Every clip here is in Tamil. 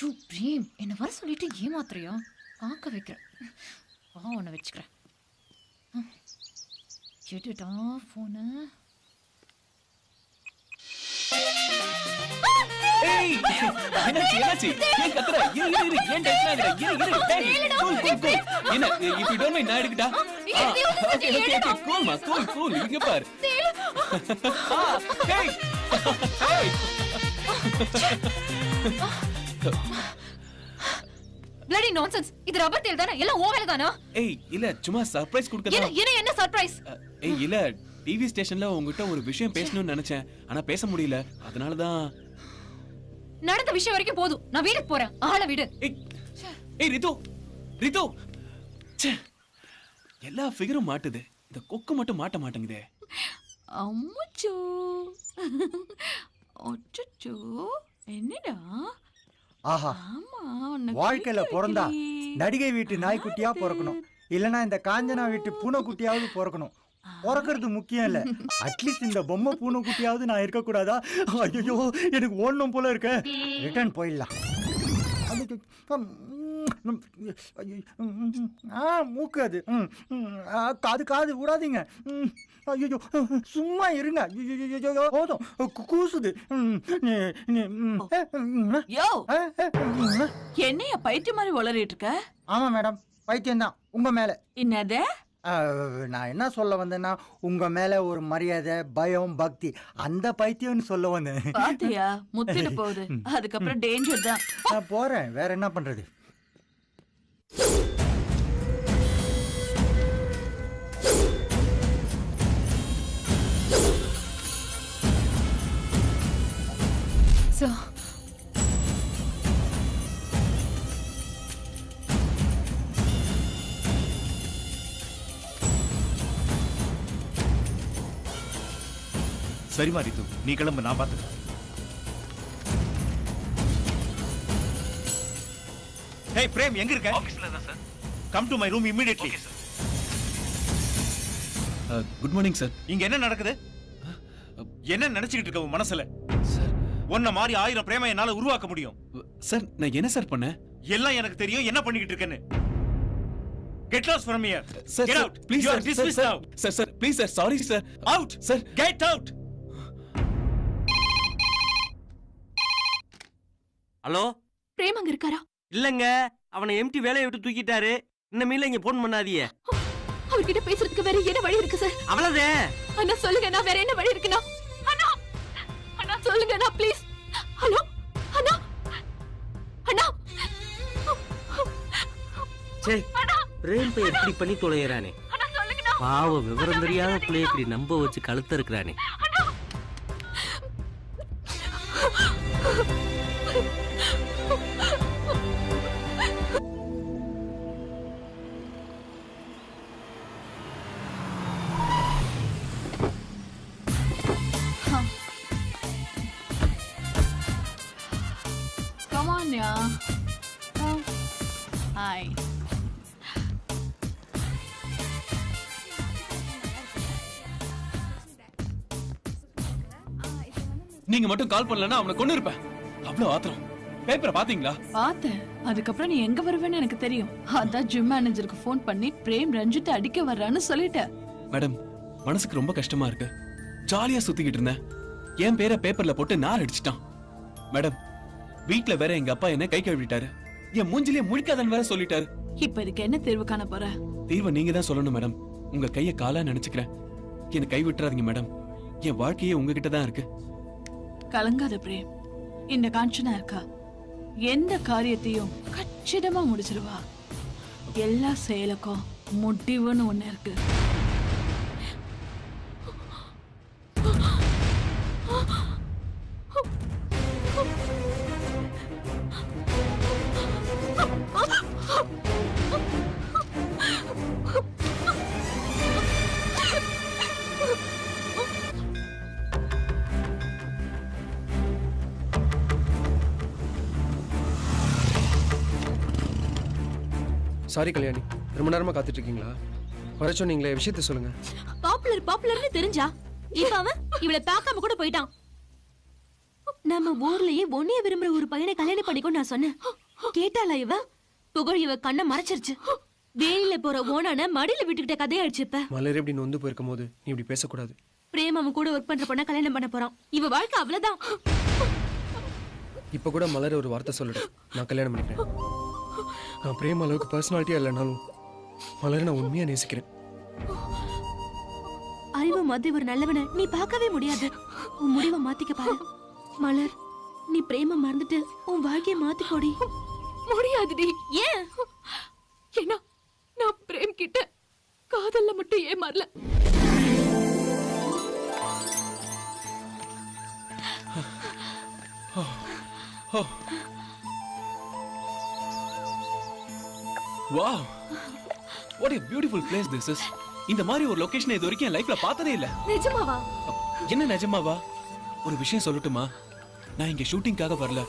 யூ பிரேம் என்ன வர சொல்லிட்டு ஏமாத்துறியா? காக்க வைக்கிறேன். உன்னை வச்சுக்கிறேன். எடுடா போன. ஏய் என்னாச்சு ஏன் கத்துற? இரு ஏன் டென்ஷன் ஆகுற? இரு கூல் என்ன if you don't mind நான் எடுக்கட்டா? ஓகே கூல் இங்க பாரு. ஏய் bloody nonsense. இது ரப்பர் தேல் தானே? எல்லாம் ஓவேல தானா? ஏய் இல்ல சும்மா சர்ப்ரைஸ் கொடுக்கதா. என்ன சர்ப்ரைஸ்? ஏய் இல்ல டிவி ஸ்டேஷன்ல உங்ககிட்ட ஒரு விஷயம் பேசணும்னு நினைச்சேன். ஆனா பேச முடியல. அதனால தான் நடந்த விஷயம் வரைக்கும் போதும். நான் வீட்டுக்கு போறேன். ஆளை விடு. ஏய் ரிது எல்லா ஃபிகரும் மாட்டுது. இந்த கொக்கு மட்டும் மாட்ட மாட்டேங்குதே. அம்முச்சோ அச்சச்சோ என்னடா? ஆஹா, வாழ்க்கையில பிறந்தா நடிகை வீட்டு நாய்க்குட்டியா பிறக்கணும், இல்லனா இந்த காஞ்சனா வீட்டு பூனைக்குட்டியாவது பிறக்கணும். பிறக்கிறது முக்கியம் இல்ல, அட்லீஸ்ட் இந்த பொம்மை பூனைக்குட்டியாவது நான் இருக்க கூடாதா? ஐயோ எனக்கு ஓடணும் போல இருக்க. ரிட்டர்ன் போயிடலாம். மூக்கு அது காது விடாதீங்க. ஐயோ சும்மா இருங்க. போதும் கூசுது. என்னைய பைத்தியம் மாதிரி வளரிட்டு இருக்க? ஆமா மேடம், பைத்தியம் தான் உங்க மேல. என்னது? நான் என்ன சொல்ல வந்தேன்னா, உங்க மேல ஒரு மரியாதை, பயம், பக்தி, அந்த பைத்தியம்னு சொல்ல வந்தேன். பாத்தியா, முத்திட்டு போகுது. அதுக்கப்புறம் டேஞ்சர் தான். நான் போறேன், வேற என்ன பண்றது? சரிமா ரித்து, நீ கிளம்பு, நான் பாத்துக்கிறேன். Hey பிரேம், எங்க இருக்க? ஆபீஸ்ல தான் sir. Come to my room immediately. Okay sir. Good morning sir. இங்க என்ன நடக்குது? என்ன நினைச்சிட்டு இருக்க உன் மனசுல? சார் உன்ன மாதிரி 1000 பிரேமை என்னால உருவாக்க முடியும். சார் நான் என்ன சார் பண்ணேன்? எல்லாம் எனக்கு தெரியும் என்ன பண்ணிக்கிட்டு இருக்கேன்னு. Get lost from here. Sir, Get sir, out. please, You are sir, dismissed sir, now. Sir, please, sir, sorry, sir. Out. Sir, get out. Hello, Prem அங்க இருக்காரா? இல்லங்க, அவனை எம்டி வேலையை விட்டு தூக்கிட்டாரு. இன்னமேல இங்க போன் பண்ணாதீங்க. அவர்கிட்ட பேசுறதுக்கு வேற என்ன வழி இருக்கு சார்? அவ்வளவுதே. அண்ணா சொல்லுங்க, நான் வேற என்ன வழி இருக்குனா? அண்ணா அண்ணா சொல்லுங்க அண்ணா, ப்ளீஸ். ஹலோ அண்ணா அண்ணா. சே, பிரேம் பை எப்படி பண்ணி தொலையறானே. பாவ விவரம் தெரியாத பிள்ளை இப்படி நம்ப வச்சு கழுத்த இருக்கிறானே. Come on, yeah. Hi. நீங்க மட்டும் கால் பண்ணலன்னா அவனை கொன்னு இருப்பேன். அவ்வளவு ஆத்திரம். பேப்பரை பாத்தீங்களா? பார்த்தேன். அதுக்கப்புறம் நீ எங்க வருவேன்னு எனக்கு தெரியும். அதான் ஜிம் மேனேஜருக்கு ஃபோன் பண்ணி பிரேம் ரஞ்சித்தை அடிக்க வர்றான்னு சொல்லிட்டேன். மேடம், மனசுக்கு ரொம்ப கஷ்டமா இருக்கு. ஜாலியா சுத்திக்கிட்டு இருந்தேன். என் பேரை பேப்பர்ல போட்டு நார் அடிச்சிட்டான். மேடம், வீட்ல வேற எங்க அப்பா என்ன கை கழுவிட்டாரு. என் மூஞ்சிலே முழிக்காதன்னு வேற சொல்லிட்டாரு. இப்ப இதுக்கு என்ன தீர்வு காண போற? தீர்வை நீங்க தான் சொல்லணும் மேடம். உங்க கைய காலா நினைச்சுக்கிறேன். என்ன கை விட்டுறாதீங்க மேடம். என் வாழ்க்கையே உங்ககிட்ட தான் இருக்கு. கலங்காத பிரேம், இந்த காஞ்சனா இருக்கா, எந்த காரியத்தையும் கச்சிதமா முடிச்சிருவா. எல்லா செயலுக்கும் முடிவுன்னு ஒண்ணு இருக்கு. சாரி கல்யாணி, ரொம்ப நேரமா காத்துட்டு இருக்கீங்களா? வர சொன்னீங்களே, விஷயத்த சொல்லுங்க. பாப்புலர்னு தெரிஞ்சா இப்ப அவன் இவளை பார்க்காம கூட போயிட்டான். நம்ம ஊர்லயே ஒன்னைய விரும்புற ஒரு பையனை கல்யாணம் பண்ணிக்கோ நான் சொன்னேன். கேட்டாளா இவ? புகழ் இவ கண்ணை மறைச்சிருச்சு. வேலையில போற ஓனான மடியில விட்டுக்கிட்ட கதையாயிடுச்சு. இப்ப மலர் இப்படி நொந்து போயிருக்கும் போது நீ இப்படி பேசக்கூடாது. பிரேம் அவன் கூட ஒர்க் பண்ற பொண்ண கல்யாணம் பண்ண போறான். இவ வாழ்க்கை அவ்வளவுதான். இப்ப கூட மலர் ஒரு வார்த்தை சொல்லிடு, நான் கல்யாணம் பண்ணிக்கிறேன். நான் பிரேம் அளவுக்கு பர்சனாலிட்டியா இல்லைனாலும் மலரை நான் உண்மையா நேசிக்கிறேன். அறிவு மாதிரி ஒரு நல்லவனை நீ பார்க்கவே முடியாது. உன் முடிவை மாத்திக்க பாரு. மலர், நீ பிரேம மறந்துட்டு உன் வாழ்க்கைய மாத்திக்கோடி. முடியாதுடி. ஏன்? ஏன்னா நான் பிரேம் கிட்ட காதல்ல மட்டும் ஏமாறல. Wow, what a beautiful place this is. இந்த மாதிரி ஒரு லொகேஷன் இது வரைக்கும் என் லைஃப்ல பார்த்ததே இல்ல. நிஜமாவா? என்ன நிஜமாவா? ஒரு விஷயம் சொல்லட்டுமா? நான் இங்க ஷூட்டிங்காக வரல,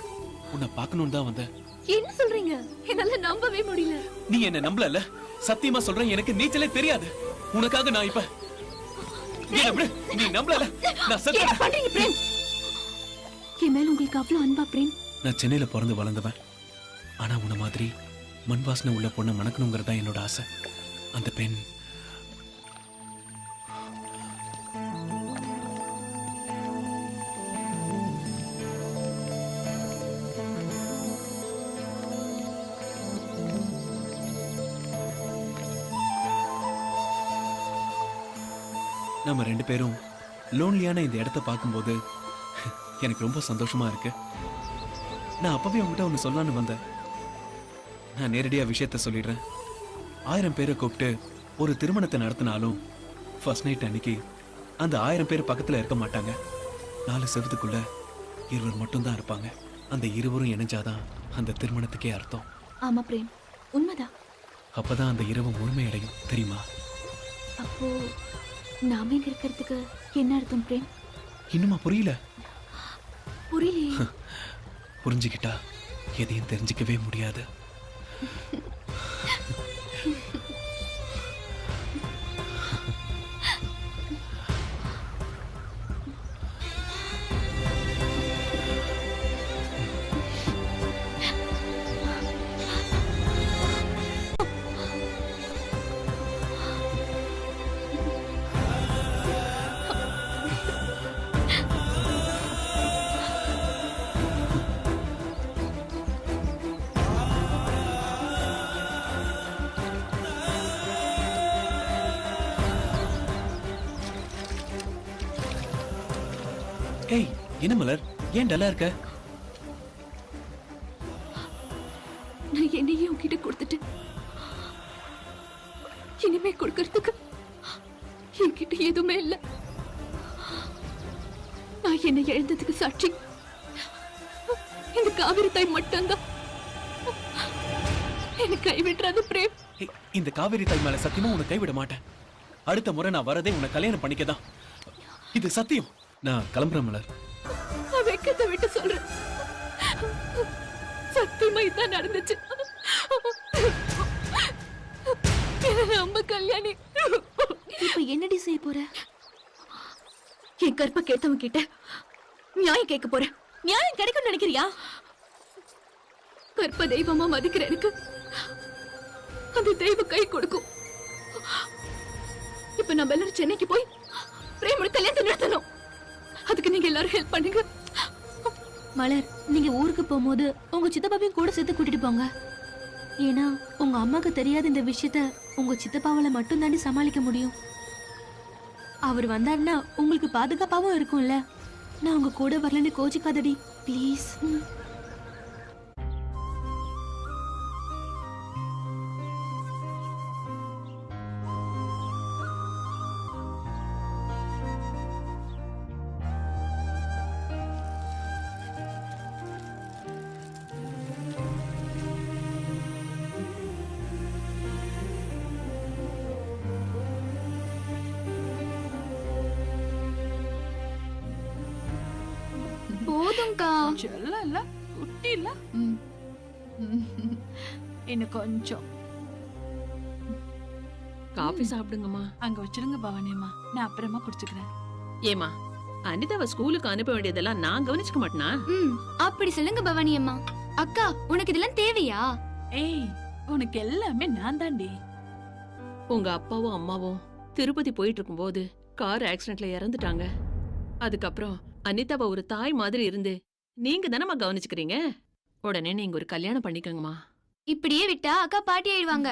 உன்னை பார்க்கணும்னு தான் வந்தேன். என்ன சொல்றீங்க? என்னால நம்பவே முடியல. நீ என்ன நம்பலல? சத்தியமா சொல்றேன், எனக்கு நீச்சலே தெரியாது. உனக்காக நான் இப்ப என்ன விடு, நீ நம்பலல? நான் என்ன பண்றீங்க பிரேம்? என் மேல உங்களுக்கு அவ்வளவு அன்பா பிரேம்? நான் சென்னையில பிறந்து வளர்ந்தவன். ஆனா உன்ன மாதிரி மண் வாசனை உள்ள பொண்ணை மணக்கணுங்கிறது தான் என்னோட ஆசை. அந்த பெண் நம்ம ரெண்டு பேரும் லோன்லியான இந்த இடத்த பார்க்கும்போது எனக்கு ரொம்ப சந்தோஷமா இருக்கு. நான் அப்பவே உங்ககிட்ட ஒன்று சொல்லலான்னு வந்தேன். நான் நேரடியா விஷயத்த சொல்லிடுறேன். 1000 பேரை கூப்பிட்டு ஒரு திருமணத்தை நடத்தினாலும் ஃபர்ஸ்ட் நைட் அன்னைக்கு அந்த 1000 பேர் பக்கத்துல இருக்க மாட்டாங்க. 4 செவத்துக்குள்ள 20 மட்டும்தான் இருப்பாங்க. அந்த 20 இணைஞ்சாதான் அந்த திருமணத்துக்கே அர்த்தம். ஆமா பிரேம், உண்மைதான். அப்பதான் அந்த இரவு முழுமையடையும், தெரியுமா? அப்போ நாம இங்க இருக்கிறதுக்கு என்ன அர்த்தம் பிரேம்? இன்னுமா புரியல? புரியலையே. புரிஞ்சுக்கிட்டா எதையும் தெரிஞ்சுக்கவே முடியாது. ஏய், என்ன மலர், ஏன் டல்லா இருக்க? நான் என்னையே உன்கிட்ட கொடுத்துட்டு இனிமே கொடுக்கறதுக்கு என்கிட்ட எதுவுமே இல்ல. நான் என்னை எழுந்ததுக்கு சாட்சி இந்த காவிரி தாய் மட்டும்தான். என்னை கைவிட்டுறாது பிரேம். ஏய், இந்த காவேரி தாய் மேல சத்தியமா உன்னை கைவிட மாட்டேன். அடுத்த முறை நான் வரதே உன்னை கல்யாணம் பண்ணிக்கதான். இது சத்தியம். நான் கிளம்புறேன் மலர். நான் வெக்கத்தை விட்டு சொல்றேன், சத்தியமா இதான் நடந்துச்சு. நம்ம கல்யாணி இப்ப என்னடி செய்ய போற? என் கற்ப கேட்டவன் கிட்ட நியாயம் கேட்க போறேன். நியாயம் கிடைக்கும் நினைக்கிறியா? கற்ப தெய்வமா மதிக்கிற எனக்கு அந்த தெய்வம் கை கொடுக்கும். இப்ப நம்ம எல்லாரும் சென்னைக்கு போய் பிரேமோட கல்யாணத்தை நடத்தணும். அதுக்கு நீங்க எல்லாரும் ஹெல்ப் பண்ணுங்க. மலர், நீங்க ஊருக்கு போகும்போது உங்க சித்தப்பாவையும் கூட சேர்த்து கூட்டிட்டு போங்க. ஏன்னா உங்க அம்மாக்கு தெரியாத இந்த விஷயத்த உங்க சித்தப்பாவால மட்டும் தாண்டி சமாளிக்க முடியும். அவர் வந்தாருன்னா உங்களுக்கு பாதுகாப்பாவும் இருக்கும்ல. நான் உங்க கூட வரலன்னு கோச்சிக்காதடி ப்ளீஸ். போதும்க்கா. செல்லம் இல்ல, குட்டி இல்ல. இன்னும் கொஞ்சம் காபி சாப்பிடுங்கம்மா. அங்க வச்சிருங்க பவானியம்மா, நான் அப்புறமா குடிச்சுக்கிறேன். ஏமா அனிதாவை ஸ்கூலுக்கு அனுப்ப வேண்டியதெல்லாம் நான் கவனிச்சுக்க மாட்டேனா? அப்படி சொல்லுங்க பவானி அம்மா. அக்கா உனக்கு இதெல்லாம் தேவையா? ஏய் உனக்கு எல்லாமே நான் தாண்டி. உங்க அப்பாவும் அம்மாவும் திருப்பதி போயிட்டு இருக்கும்போது கார் ஆக்சிடென்ட்ல இறந்துட்டாங்க. அதுக்கப்புறம் அனிதாவை ஒரு தாய் மாதிரி இருந்து நீங்க தானம்மா கவனிச்சுக்கிறீங்க. உடனே நீங்க ஒரு கல்யாணம் பண்ணிக்கோங்கம்மா. இப்படியே விட்டா அக்கா பாட்டி ஆயிடுவாங்க.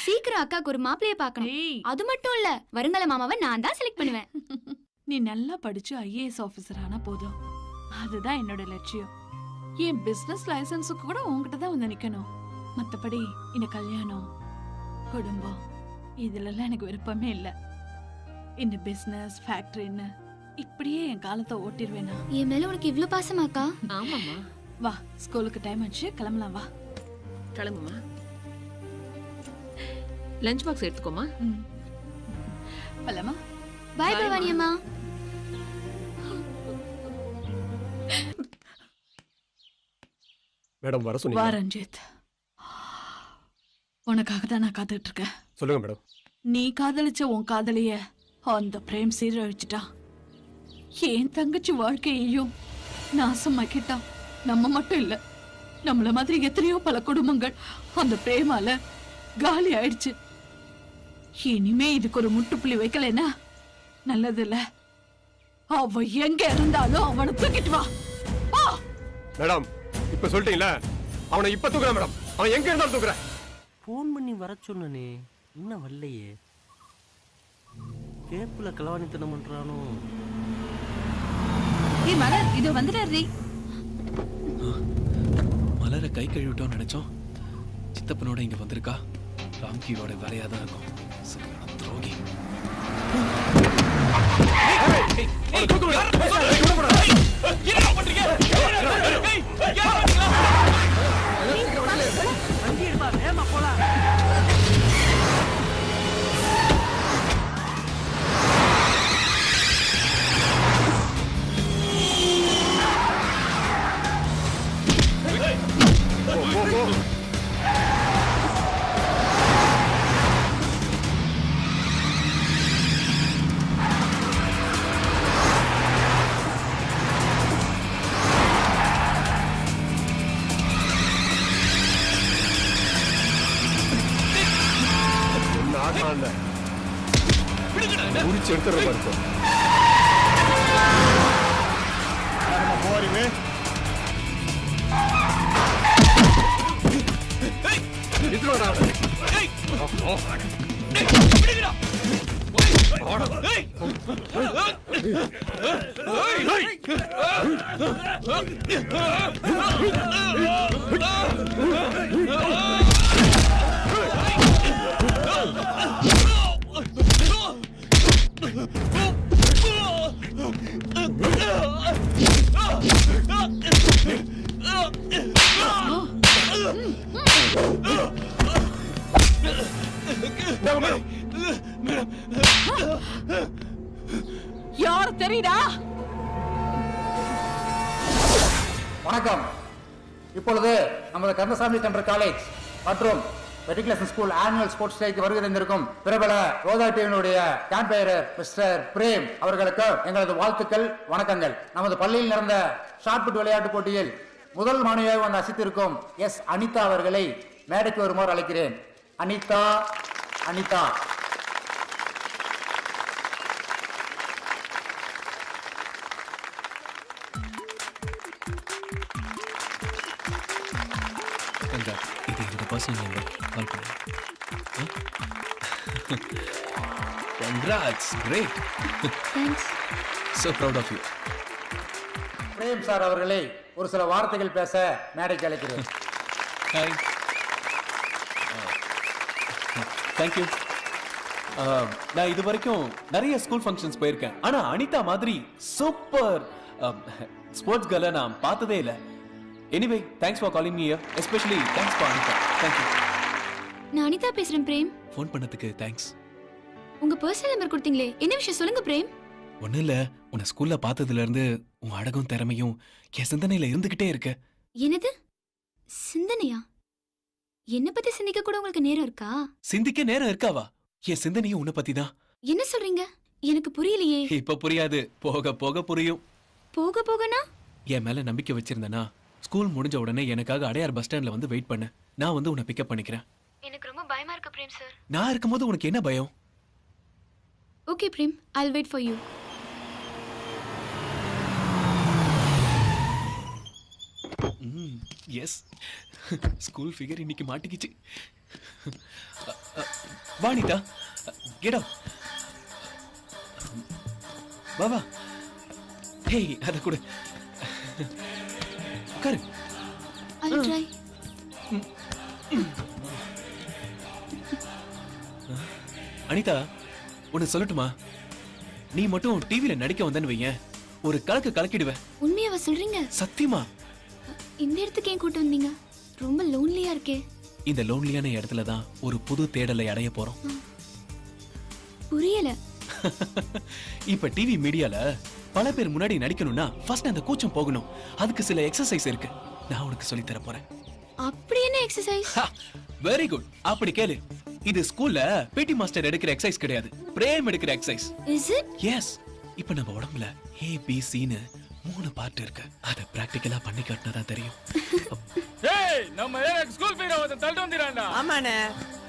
சீக்கிரம் அக்காக்கு ஒரு மாப்பிளைய பார்க்கணும். ஏய் அது மட்டும் இல்ல, வருங்கால மாமாவை நான் தான் செலக்ட் பண்ணுவேன். நீ நல்லா படிச்சு ஐஏஎஸ் ஆபீசர் ஆனா போதும். அதுதான் என்னோட லட்சியம். என் பிசினஸ் லைசன்ஸுக்கு கூட உன்கிட்ட தான் வந்து நிக்கணும். மத்தபடி இந்த கல்யாணம் குடும்பம் இதுலலாம் எனக்கு விருப்பமே இல்ல. இந்த பிசினஸ் ஃபேக்டரின்னு இப்படியே என் காலத்தை ஓட்டிடுவேனா? என் மேல உனக்கு இவ்ளோ பாசமாக்கா? ஆமாம்மா. வா ஸ்கூலுக்கு டைம் ஆச்சு, கிளம்பலாம் வா. கிளம்புமா. லஞ்ச் பாக்ஸ் எடுத்துக்கோமா. பலமா பாய் பவானி அம்மா. மேடம் வர வா சொன்னீங்க. ரஞ்சித், உனக்காக தான் நான் காத்துட்டு இருக்கேன். சொல்லுங்க மேடம். நீ காதலிச்ச உன் காதலிய அந்த பிரேம் சீரழிச்சிட்டா. என் தங்கச்சி வாழ்க்கையையும் நாசமாக்கிட்டான். நம்ம மட்டும் இல்ல, நம்மள மாதிரி எத்தனையோ பல குடும்பங்கள் அந்த பிரேமால காலி ஆயிடுச்சு. இனிமே இதுக்கு ஒரு முட்டுப்புள்ளி வைக்கலன்னா நல்லது இல்ல. அவ எங்க இருந்தாலும் அவனை தூக்கிட்டு வா. மேடம் இப்ப சொல்லிட்டீங்களா? அவனை இப்ப தூக்குறேன் மேடம். அவன் எங்க இருந்தாலும் தூக்குறேன். ஃபோன் பண்ணி வர சொன்னனே, இன்னும் வரலையே. கேப்புல கலவாணித்தனம் பண்றானோ? ஏய் மலர், இது வந்துடுறீ. மலரை கை கழுவிட்டோம்னு நினைச்சோம். சித்தப்பனோட இங்க வந்திருக்கா. ராம்கியோட வேலையா தான் இருக்கும். சரியான துரோகி. முடிச்சு எடுத்துற பாருங்க. யார் தெரியுதா? வணக்கம். இப்பொழுது நமது கந்தசாமி சென்டர் காலேஜ் மற்றும் மெட்ரிகுலேஷன் ஸ்கூல் ஆனுவல் ஸ்போர்ட்ஸ் டேக்கு வருகை தந்திருக்கும் பிரபல ரோதா டிவியினுடைய கேம்பெயரர் மிஸ்டர் பிரேம் அவர்களுக்கு எங்களது வாழ்த்துக்கள், வணக்கங்கள். நமது பள்ளியில் நடந்த ஷாட்புட் விளையாட்டு போட்டியில் முதல் மாணவியாக வந்து அசித்திருக்கும் எஸ் அனிதா அவர்களை மேடைக்கு வருமாறு அழைக்கிறேன். அனிதா, அனிதா. இது என்னோட பர்சனல் நம்பர். கால் பண்ணு. Congrats, great. Thanks. So proud of you. Prem sir அவர்களை ஒரு சில வார்த்தைகள் பேச மேடைக்கு அழைக்கிறேன். Hi. Thank you. நான் இது வரைக்கும் நிறைய ஸ்கூல் ஃபங்க்ஷன்ஸ் போயிருக்கேன். ஆனா அனிதா மாதிரி சூப்பர் ஸ்போர்ட்ஸ் கேர்ளை நான் பார்த்ததே இல்லை. Anyway thanks for calling me here. Especially thanks for Anitha. Thank you. நான் அனிதா பேசுறேன் பிரேம். ஃபோன் பண்ணதுக்கு தேங்க்ஸ். உங்க பர்சனல் நம்பர் கொடுத்தீங்களே, என்ன விஷயம் சொல்லுங்க பிரேம். ஒன்றும் இல்லை, உன்னை ஸ்கூல்ல பார்த்ததுல இருந்து உன் அழகும் திறமையும் என் சிந்தனையில இருந்துகிட்டே இருக்க. என்னது சிந்தனையா? என்ன பத்தி சிந்திக்க கூட உங்களுக்கு நேரம் இருக்கா? சிந்திக்க நேரம் இருக்காவா? என் சிந்தனையும் உன்னை பத்தி தான். என்ன சொல்றீங்க? எனக்கு புரியலையே. இப்ப புரியாது, போக போக புரியும். போக போகனா? என் மேல நம்பிக்கை வச்சிருந்தனா ஸ்கூல் முடிஞ்ச உடனே எனக்காக அடையார் பஸ் ஸ்டாண்ட்ல வந்து வெயிட் பண்ணு. நான் வந்து உன்னை பிக்கப் பண்ணிக்கிறேன். எனக்கு ரொம்ப பயமா இருக்கு பிரேம் சார். நான் இருக்கும்போது உனக்கு என்ன பயம்? Okay Prem, I'll wait for you. Yes, school figure இன்னைக்கு மாட்டிக்கிச்சு. Vanitha, get up. வா வா. ஹேய், அத கொடு. உட்காரு. I'll try. அனிதா, ஒன்னு சொல்லட்டுமா? நீ மட்டும் டிவில நடிக்க வந்தன்னு வையேன், ஒரு கலக்கு கலக்கிடுவேன். உண்மையாவா சொல்றீங்க? சத்தியமா. இந்த இடத்துக்கு ஏன் கூட்டு வந்தீங்க? ரொம்ப லோன்லியா இருக்கே. இந்த லோன்லியான இடத்துல தான் ஒரு புது தேடலை அடைய போறோம். புரியல. இப்ப டிவி மீடியால பல பேர் முன்னாடி நடிக்கணும்னா ஃபர்ஸ்ட் அந்த கூச்சம் போகணும். அதுக்கு சில எக்ஸசைஸ் இருக்கு, நான் உனக்கு சொல்லி தர போறேன். அப்படி என்ன எக்ஸசைஸ்? வெரி குட், அப்படி கேளு. இது ஸ்கூல்ல பிடி மாஸ்டர் எடுக்கிற எக்ஸசைஸ் கிடையாது, பிரேம் எடுக்கிற எக்ஸசைஸ். Is it? எஸ். இப்ப நம்ம உடம்புல ஏ பி சின்னு 3 பார்ட் இருக்கு. அத பிராக்டிகலா பண்ணி காட்டினா தான் தெரியும். ஏய், நம்ம ஸ்கூல் பீரோ வந்து தள்ளி வந்திரான்டா. ஆமாண்ணே.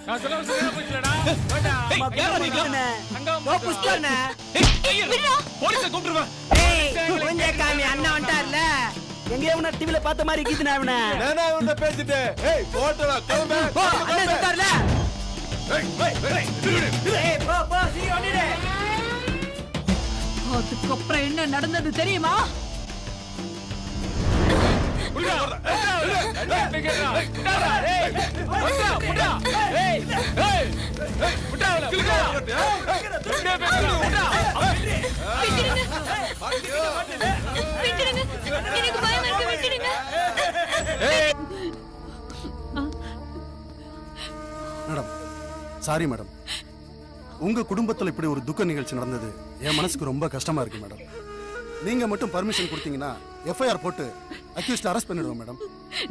நான் சொல்ல சொல்ல போயிட்டலடா. வாடா. யாரா நீங்க? அங்க ஓ புஷ்கர்ண்ணே. போலீஸ கூப்பிடுவா. ஏய், கொஞ்சம் காமி அண்ணா வந்துட்டார்ல. எங்கேயோ உன்ன டிவில பார்த்த மாதிரி கீதுனா அவனை. நானா உன்ன பேசிட்டே. ஏய், போடா, கிளம்பு. போ, அண்ணன் வந்துட்டார்ல. ஏய், போ போ சீக்கிரம் ஓடிடு. அதுக்கப்புறம் என்ன நடந்தது தெரியுமா? புடிடா. ஏய், பிகேடா. புடா. ஏய், புடா. ஏய், ஏய். புடா. புடா. விட்டுடுங்க. எனக்கு பயமா இருக்கு, விட்டுடுங்க. Madam, sorry madam. உங்க குடும்பத்துல இப்படி ஒரு துக்க நிகழ்ச்சி நடந்தது என் மனசுக்கு ரொம்ப கஷ்டமா இருக்கு மேடம். நீங்க மட்டும் பர்மிஷன் கொடுத்தீங்கன்னா எஃப்ஐஆர் போட்டு அக்யூஸ்ட் அரெஸ்ட் பண்ணிடுவோம் மேடம்.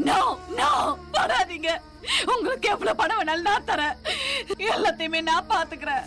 நோ நோ, படாதீங்க. உங்களுக்கு எவ்வளவு பணம் வேணாலும் நான் தரேன். எல்லாத்தையுமே நான் பாத்துக்கிறேன்.